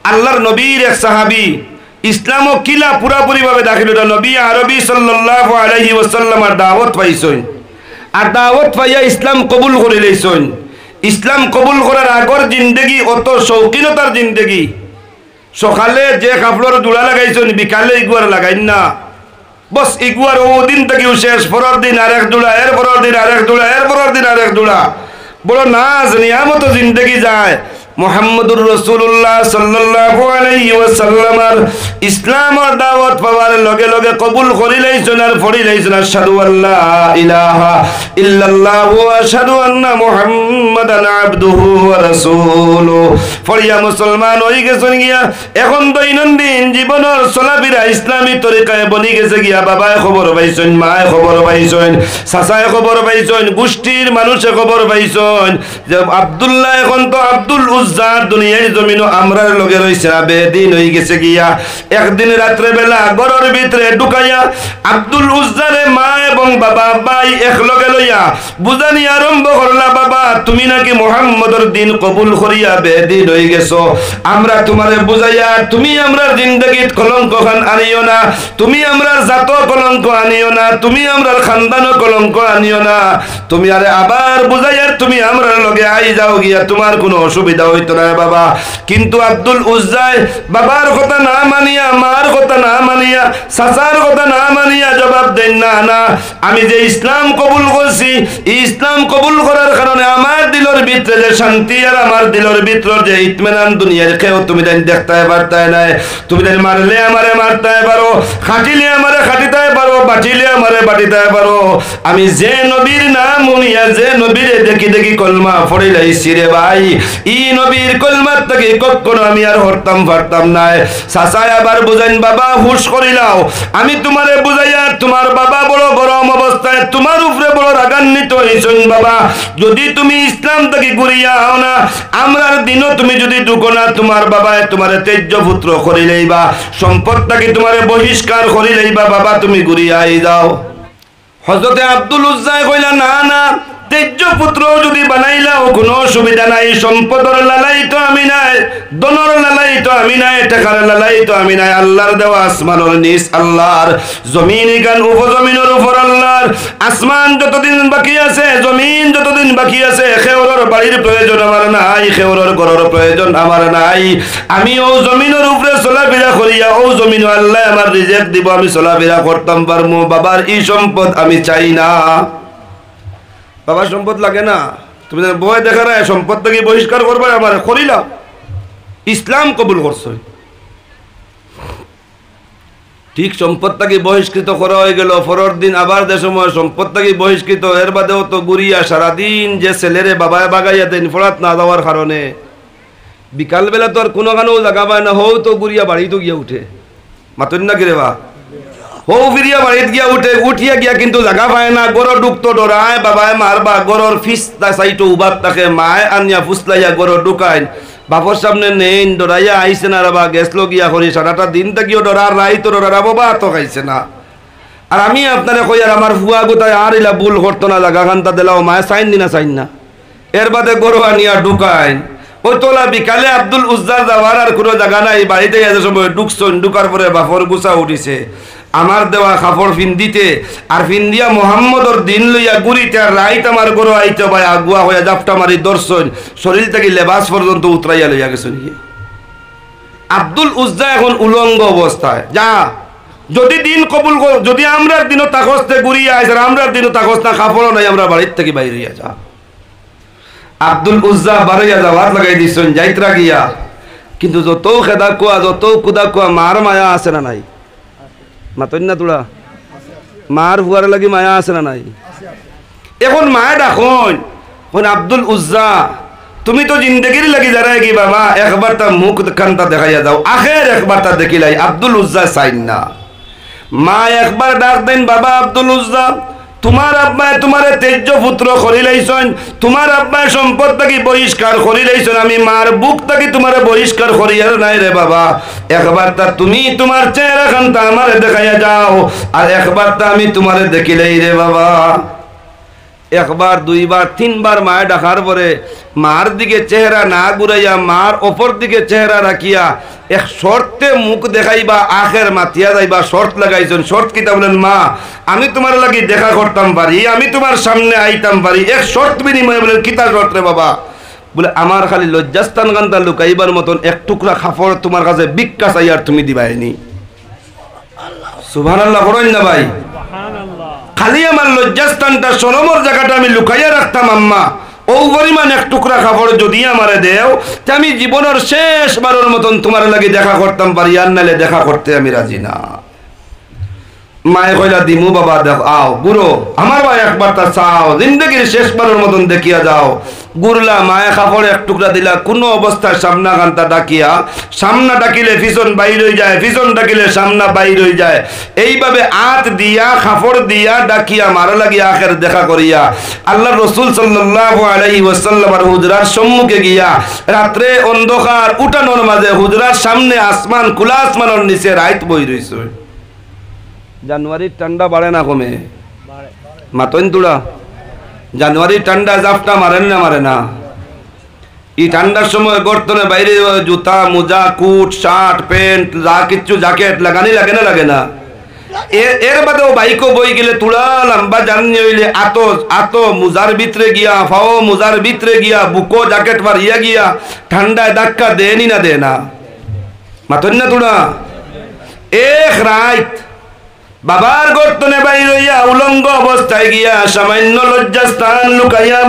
আল্লাহর নবীর এক সাহাবী ইসলাম কিলা পুরাপুরি ভাবে দাখিল হইল নবী আরবি সাল্লাল্লাহু আলাইহি ওয়াসাল্লামের দাওয়াত পাইছেন আর দাওয়াত পাইয়া ইসলাম কবুল করে লইছেন ইসলাম কবুল করার আগর জিন্দেগি অত শৌখিনতার জিন্দেগি সকালে যে কাপড়ের জোড়া লাগাইছেন বিকালে ইগুয়ার লাগাইন না বস ইগুয়ার ও দিন থেকে শেষ পরের দিন আরেক জোড়া এর পরের দিন আরেক জোড়া এর পরের দিন আরেক জোড়া বড় নাজ নিয়ামত জিন্দেগি যায় মুহাম্মদুর রাসূলুল্লাহ সাল্লাল্লাহু আলাইহি ওয়াসাল্লামের ইসলামের দাওয়াত পাওয়ার লগে লগে কবুল করি লাইছেন আর পড়ি লাইছেন আশহাদু আল্লা ইলাহা ইল্লাল্লাহ ওয়া আশহাদু আন্না মুহাম্মাদান আবদুহু ওয়া রাসূলুহু ফরিয়া মুসলমান হই গেছেন গিয়া এখন দৈনন্দিন জীবনের চলাফেরা ইসলামী তরিকায় বনি গেছে গিয়া বাবায় খবর পাইছেন মায় খবর পাইছেন চাচায় খবর পাইছেন গোষ্ঠীর মানুষে খবর পাইছেন যে আব্দুল্লাহ এখন তো আব্দুল উজ্জার দুনিয়ার জমিন আমরার লগে রইছে না বেদিন হই গেছে গিয়া একদিন রাত্রে বেলা ঘরের ভিতরে ঢুকাইয়া আব্দুল উজ্জারে মা এবং বাবা ভাই এক লগে লইয়া বুঝানি আরম্ভ করলা বাবা তুমি নাকি মুহাম্মদের দিন কবুল করিয়া বেদিন হই গেছো আমরা তোমারে বুঝাইয়া তুমি আমরার জিন্দেগীত কলঙ্ক খান আনিও না তুমি আমরার জাত কলঙ্ক আনিও না তুমি আমরার খানদান কলঙ্ক আনিও না তুমি আরে আবার বুঝাইয়া তুমি আমরার লগে আই যাও গিয়া তোমার কোনো অসুবিধা হইতো না বাবা কিন্তু আব্দুল উজ্জায় বাবার কথা না মানিয়া মার কথা না মানিয়া চাচার কথা না মানিয়া জবাব দেন না না আমি যে ইসলাম কবুল করছি ইসলাম কবুল করার কারণে আমার দিলের ভিতরে যে শান্তি আর আমার দিলের ভিতরে যে ইতমিনান দুনিয়ার কেউ তুমি দেখতে পারতাই নাই তুমি মারলে আমারে মারতে পারো খাটিলে আমারে খাটিতে পারো বাটিলে আমারে বাটিতে পারো আমি যে নবীর নাম শুনিয়া যে নবীরে দেখি দেখি কলমা পড়ে লাইছি রে ভাই ই নবীর কলমার থেকে কখনো আমি আর হরতাম পারতাম না চাচাই আবার বুঝাইন বাবা হুশ করিলাও আমি তোমারে বুঝাইয়া তোমার বাবা বড় গরম অবস্থায় তোমার উপরে বড় রাগান্বিত হইছেন বাবা যদি তুমি ইসলাম থেকে ঘুরিয়া হও না আমরার দিনও তুমি যদি ঢুকো না তোমার বাবায় তোমারে তেজ্য পুত্র করিলেইবা সম্পদটাকে তোমারে বহিষ্কার করিলেইবা বাবা তুমি ঘুরিয়া আই যাও হযরতে আব্দুল উজ্জায় কইলা না না তেজ্য পুত্র যদি বানাইলাও কোনো অসুবিধা নাই সম্পদর লালাই তো আমি নাই দনর লালাই তো আমি নাই টাকার লালাই তো আমি নাই আল্লাহর দেওয়া আসমানের নিচ আল্লাহর জমিন গান উপজমিনের উপর আল্লাহর আসমান যতদিন বাকি আছে জমিন যতদিন বাকি আছে খেওরের বাড়ির প্রয়োজন আমার নাই খেওরের ঘরের প্রয়োজন আমার নাই আমি ও জমিনের উপরে চলাফেরা করিয়া ও জমিন আল্লাহ আমার রিজিক দিব আমি চলাফেরা করতাম পারমু বাবার এই সম্পদ আমি চাই না বাবার সম্পদ লাগে না তুমি বই দেখা না সম্পদ থেকে বহিষ্কার করবে আমার করিলাম ইসলাম কবুল করছো ঠিক সম্পদ থেকে বহিষ্কৃত করা হয়ে গেল পরের দিন আবার যে সময় সম্পদ থেকে বহিষ্কৃত এর বাদেও তো গুড়িয়া সারাদিন যে ছেলেরে বাবায় বাগাইয়া দেন ফোড়াত না যাওয়ার কারণে বিকালবেলা তো আর কোনোখানেও জায়গা পায় না হও তো গুড়িয়া বাড়ি তো গিয়া উঠে মাতুন না কিরে বা হো ফিরিয়া বাড়িতে গিয়া উঠিয়া গিয়া কিন্তু জায়গা পায় না গরর ঢুকতো ডরায় বাবায় মারবা গরর ফিস্তা সাইটো উবাদ তাকে মায় আনিয়া ফুসলাইয়া গরর ঢুকাইন বাপর সামনে নেন ডরাইয়া আইসে না বাবা গেছলো গিয়া করি সারাটা দিন থাকিও ডরার রাই তো ডরার বাবা তো খাইছে না আর আমি আপনারে কই আর আমার ফুয়া গোতায় আর ইলা ভুল করতো না জায়গা খানটা দিলাও মায় চাইন না এর বাদে গরু আনিয়া ঢুকাইন ওই তোলা বিকালে আব্দুল উজ্জার যাওয়ার আর কোনো জায়গা নাই বাড়িতে এত সময় ঢুকছেন ঢুকার পরে বাপর গুছা উঠিছে আমার দেওয়া কাপড় ফিন্দিতে আর ফিন্দিয়া মোহাম্মদর দিন লইয়া গুড়িতে আর রাইত আমার গরু আইতে ভাই আগুয়া হইয়া জাপটা মারি দর্শন শরীর থেকে লেবাস পর্যন্ত উতরাইয়া লইয়া গেছেন আব্দুল উজ্জা এখন উলঙ্গ অবস্থায় যা যদি দিন কবুল যদি আমরা দিনও তাকস্তে গুড়িয়া আইস আর আমরা দিনও তাকস না কাপড়ও নাই আমরা বাড়ির থেকে বাইরে যা আব্দুল উজ্জা বাড়াইয়া যাওয়ার লাগাই দিচ্ছেন যাইত্রা গিয়া কিন্তু যত খেদা কুয়া যত কুদা কুয়া মার মায়া আছে না নাই মাতন না তোরা মার হুয়ার লাগি মায়া আছে না নাই এখন মায়ে ডাকুন আব্দুল উজ্জা তুমি তো জিন্দগির লাগি দাঁড়ায় কি বাবা একবার তার মুখ খানটা দেখাইয়া দাও আখের একবার তা দেখিলাই আব্দুল উজ্জা চাইন না মা একবার ডাক দেন বাবা আব্দুল উজ্জা তোমার আব্বায় তোমারে তেজ্য পুত্র করিলাইছেন তোমার আব্বায় সম্পদ থেকে বহিষ্কার করিলাইছেন আমি মার বুক থেকে তোমারে বহিষ্কার করিয়ার নাই রে বাবা একবার তা তুমি তোমার চেহারা খানটা আমারে দেখাইয়া যাও আর একবার তা আমি তোমারে দেখিলাই রে বাবা একবার দুইবার তিনবার মায়ে ডাকার পরে মার দিকে চেহারা না ঘুরাইয়া মার অপর দিকে চেহারা রাখিয়া এক শর্তে মুখ দেখাইবা আখের মাতিয়া যাইবা শর্ত লাগাইছেন। শর্ত কিতা বলেন, মা আমি তোমার লাগি দেখা করতাম পারি, আমি তোমার সামনে আইতাম পারি, এক শর্ত বিনিময়ে। বলেন কিতা শর্ত রে বাবা? বলে আমার খালি লজ্জাস্থান গান্তা লুকাইবার মতন এক টুকরা কাপড় তোমার কাছে ভিক্ষা চাই আর তুমি দিবাইনি। সুবহানাল্লাহ করেন না ভাই? খালি আমার লজ্জাস্থানটা শরমের জায়গাটা আমি লুকাইয়া রাখতাম আম্মা, ও পরিমাণ এক টুকরা কাপড় যদি আমারে দেও তে আমি জীবনের শেষবারের মতন তোমার লাগি দেখা করতাম পারি, আর নালে দেখা করতে আমি রাজি না। মায়ে কইলা দিমু বাবা, দেখ আও বুড়ো আমার ভাই একবার তা চাও, জিন্দগির শেষবারের মতন দেখিয়া যাও। গুরলা মায়ে কাপড় এক টুকরা দিলা, কোনো অবস্থায় সামনা গান্তা ডাকিয়া, সামনা ডাকিলে পিছন বাইর হয়ে যায়, পিছন ডাকিলে সামনা বাইর হয়ে যায়, এইভাবে আত দিয়া কাপড় দিয়া ডাকিয়া মারা লাগিয়া আখের দেখা করিয়া আল্লাহ রসুল সাল্লাল্লাহু আলাইহি ওয়াসাল্লামের হুজরার সম্মুখে গিয়া রাত্রে অন্ধকার উঠানোর মাঝে হুজরার সামনে আসমান, খোলা আসমানের নিচে রাইত বই রইছে। জানুয়ারির ঠান্ডা বাড়ে না কমে? মাতন তুড়া জানুয়ারির ঠান্ডা জাপটা মারেন না মারে না? এই ঠান্ডার সময় গর্তনে বাইরে জুতা মোজা কুট শার্ট প্যান্ট যা কিচ্ছু জ্যাকেট লাগানি লাগে না লাগে না? এর বাদেও বাইকও বই গেলে তুড়া লম্বা জানি হইলে আতো আতো মোজার ভিতরে গিয়া, ফাও মোজার ভিতরে গিয়া, বুকো জ্যাকেট পারিয়া গিয়া ঠান্ডায় ধাক্কা দেনি না দে না? মাতন না তুড়া? এক রাত বাবার গর্তনে বাইর হইয়া উলঙ্গ অবস্থায় গিয়া সামান্য লজ্জাস্থান লুকাইয়া,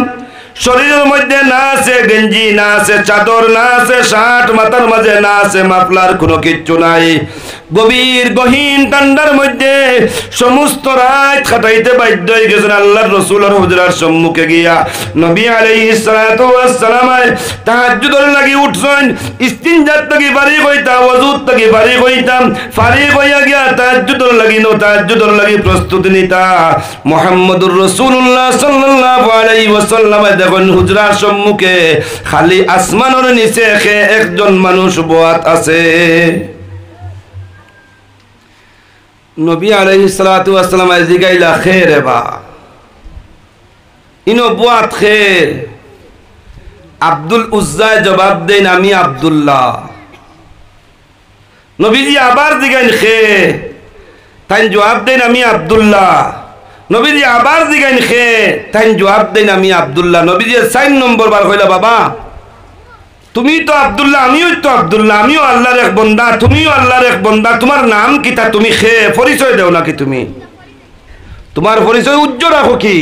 শরীরের মধ্যে না আছে গেঞ্জি, না আছে চাদর, না আছে শার্ট, মাথার মাঝে না আছে মাফলার, কোনো কিচ্ছু নাই। গভীর গহীন ঠান্ডার মধ্যে সমস্ত রাত কাটাইতে বাধ্য হয়ে গেছেন আল্লাহর রাসূলের হুজরার সম্মুখে গিয়া। নবী আলাইহিস সালাতু ওয়াস সালাম তাহাজ্জুদের লাগি উঠছেন, ইস্তিনজাত থেকে ফারিগ হইতাম, ওযুত থেকে ফারিগ হইতাম, ফারিগ হইয়া গিয়া তাহাজ্জুদের লাগি প্রস্তুতি নিতা। মুহাম্মদুর রাসূলুল্লাহ সাল্লাল্লাহু আলাইহি ওয়াসাল্লাম দেখুন হুজরার সম্মুখে খালি আসমানের নিচে একজন মানুষ বয়াত আছে। নবী আলাইহিস সালাতু ওয়াস সালাম জিগাইলা, খেরে বা ইনো বুয়াত খের? আব্দুল উজ্জায় জবাব দেন, আমি আব্দুল্লাহ। নবীজি আবার জিগাইন খে, তাই জবাব দেন আমি আব্দুল্লাহ। নবীজি আবার জিগাইন খে, তাই জবাব দেন আমি আব্দুল্লাহ। নবীজি 4 নম্বর বার কইলা, বাবা তুমি তো আব্দুল্লাহ, আমিও তো আব্দুল্লাহ, আমিও আল্লাহর এক বন্দা, তুমিও আল্লাহর এক বন্দা, তোমার নাম কি? তা তুমি খে পরিচয় দেও নাকি? তুমি তোমার পরিচয় উজ্জ্বল রাখো, কি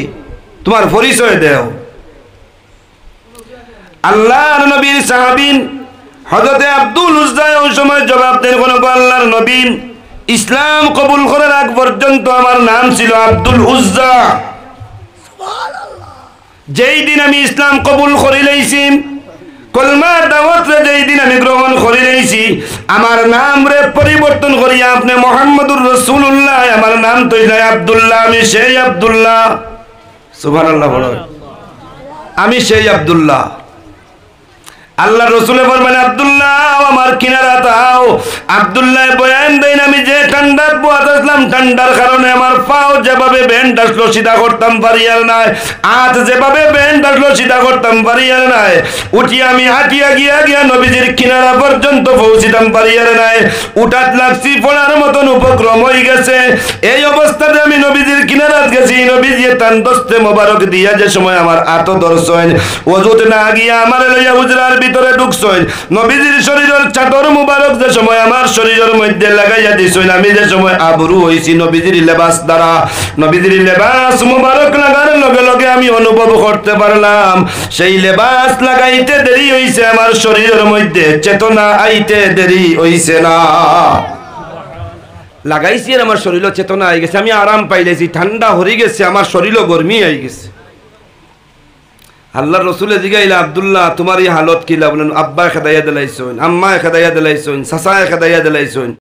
তোমার পরিচয় দেও। আল্লাহর নবীর সাহাবীন হযরতে আব্দুল উজ্জা ওই সময় জবাব দেন, কোন আল্লাহর নবী ইসলাম কবুল করার আগ পর্যন্ত আমার নাম ছিল আব্দুল উজ্জা। যেই দিন আমি ইসলাম কবুল করে লইছি, কলমার দাওয়াত রে যেই দিন আমি গ্রহণ করে লইছি, আমার নাম রে পরিবর্তন করিয়া আপনি মুহাম্মদুর রাসূলুল্লাহ, আমার নাম তো আব্দুল্লাহ, আমি সেই আব্দুল্লাহ। সুবহানাল্লাহ বলো, আমি সেই আব্দুল্লাহ। আল্লাহ রসুলে ফরমান, আব্দুল্লাহ আমার কিনারা তাও। আব্দুল্লাহ বয়ান দেন, আমি যে ঠান্ডার পোয়াত আসলাম, ঠান্ডার কারণে আমার পাও যেভাবে ব্যান্ড আসলো সিধা করতাম পারি আর নাই, হাত যেভাবে ব্যান্ড আসলো সিধা করতাম পারি আর নাই, উঠিয়া আমি হাঁটিয়া গিয়া নবীজির কিনারা পর্যন্ত পৌঁছিতাম পারি আর নাই, উঠাত লাগছি পড়ার মতন উপক্রম হয়ে গেছে। এই অবস্থাতে আমি নবীজির কিনারাত গেছি, নবীজি তান দস্তে মোবারক দিয়া যে সময় আমার আত দর্শন ওযুত না গিয়া আমার লইয়া হুজরার ভিতরে ঢুকছেন, নবীজির শরীরের চাদর মুবারক যে সময় আমার শরীরের মধ্যে লাগাইয়া দিছেন, আমি যে সময় আবরু হইছি নবীজির লেবাস দ্বারা, নবীজির লেবাস মুবারক লাগার লগে লগে আমি অনুভব করতে পারলাম সেই লেবাস লাগাইতে দেরি হইছে, আমার শরীরের মধ্যে চেতনা আইতে দেরি হইছে না। লাগাইছি আর আমার শরীরও চেতনা আই গেছে, আমি আরাম পাইলেছি, ঠান্ডা হয়ে গেছে, আমার শরীরও গরমি আই গেছে। আল্লাহর রসুলে জিগাইলা, আব্দুল্লাহ তোমার এই হালত কিলা? বলেন, আব্বা খেদাইয়া দিলাইছেন, আম্মা খেদাইয়া দিলাইছেন, চাচা খেদাইয়া দিলাইছেন,